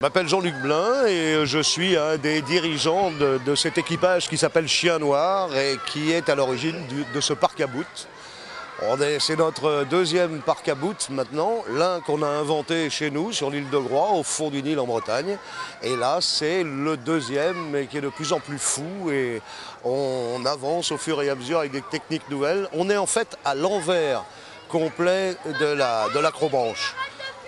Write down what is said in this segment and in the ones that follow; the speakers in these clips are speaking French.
m'appelle Jean-Luc Blin et je suis un des dirigeants de cet équipage qui s'appelle Chien Noir et qui est à l'origine de ce parc à bout. C'est notre deuxième parc à bout maintenant, l'un qu'on a inventé chez nous sur l'île de Groix, au fond du Nil en Bretagne. Et là, c'est le deuxième, mais qui est de plus en plus fou et on avance au fur et à mesure avec des techniques nouvelles. On est en fait à l'envers complet de l'acrobranche.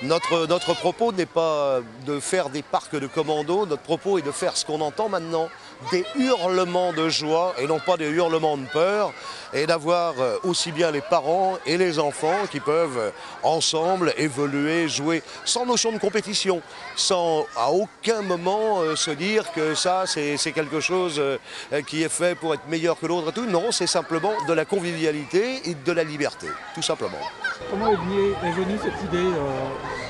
Notre propos n'est pas de faire des parcs de commando, notre propos est de faire ce qu'on entend maintenant, des hurlements de joie et non pas des hurlements de peur, et d'avoir aussi bien les parents et les enfants qui peuvent ensemble évoluer, jouer, sans notion de compétition, sans à aucun moment se dire que ça c'est quelque chose qui est fait pour être meilleur que l'autre et tout. Non, c'est simplement de la convivialité et de la liberté, tout simplement. Comment est venue cette idée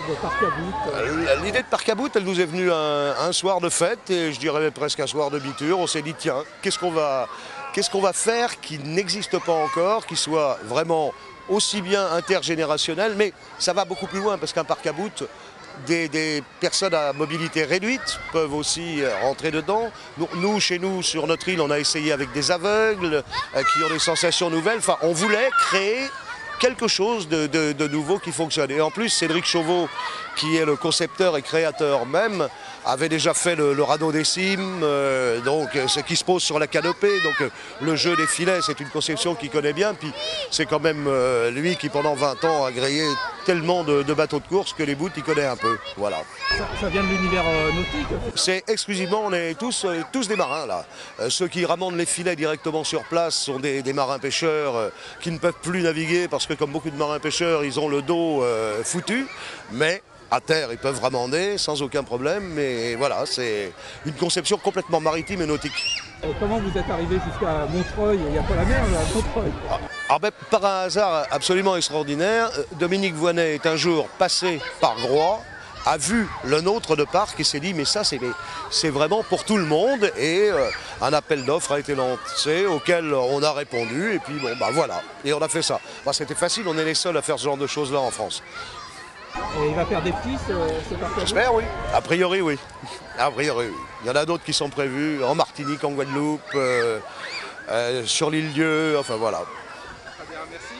de parc à bout? L'idée de parc à bout, elle nous est venue un soir de fête, et je dirais presque un soir de biture. On s'est dit, tiens, qu'est-ce qu'on va faire qui n'existe pas encore, qui soit vraiment aussi bien intergénérationnel, mais ça va beaucoup plus loin, parce qu'un parc à bout, des personnes à mobilité réduite peuvent aussi rentrer dedans. Nous, chez nous, sur notre île, on a essayé avec des aveugles qui ont des sensations nouvelles. Enfin, on voulait créer quelque chose de nouveau qui fonctionne. Et en plus, Cédric Chauveau, qui est le concepteur et créateur même, avait déjà fait le radeau des cimes, donc ce qui se pose sur la canopée. Donc le jeu des filets, c'est une conception qu'il connaît bien. Puis c'est quand même lui qui, pendant 20 ans, a grillé tellement de bateaux de course que les bouts, il connaît un peu. Voilà. Ça vient de l'univers nautique? C'est exclusivement, on est tous des marins là. Ceux qui ramènent les filets directement sur place sont des marins pêcheurs qui ne peuvent plus naviguer parce que, comme beaucoup de marins pêcheurs, ils ont le dos foutu. Mais à terre, ils peuvent ramander sans aucun problème. Mais voilà, c'est une conception complètement maritime et nautique. Comment vous êtes arrivé jusqu'à Montreuil? Il n'y a pas la mer là, à Montreuil. Par un hasard absolument extraordinaire, Dominique Voynet est un jour passé par Groix, a vu le nôtre de parc et s'est dit mais ça c'est vraiment pour tout le monde, et un appel d'offres a été lancé auquel on a répondu et puis bon bah voilà, et on a fait ça. Bah, c'était facile, on est les seuls à faire ce genre de choses là en France. Et il va faire des petits ce parc? J'espère, oui. A priori oui. A priori oui. Il y en a d'autres qui sont prévus en Martinique, en Guadeloupe, sur l'île Dieu, enfin voilà. Très bien, merci.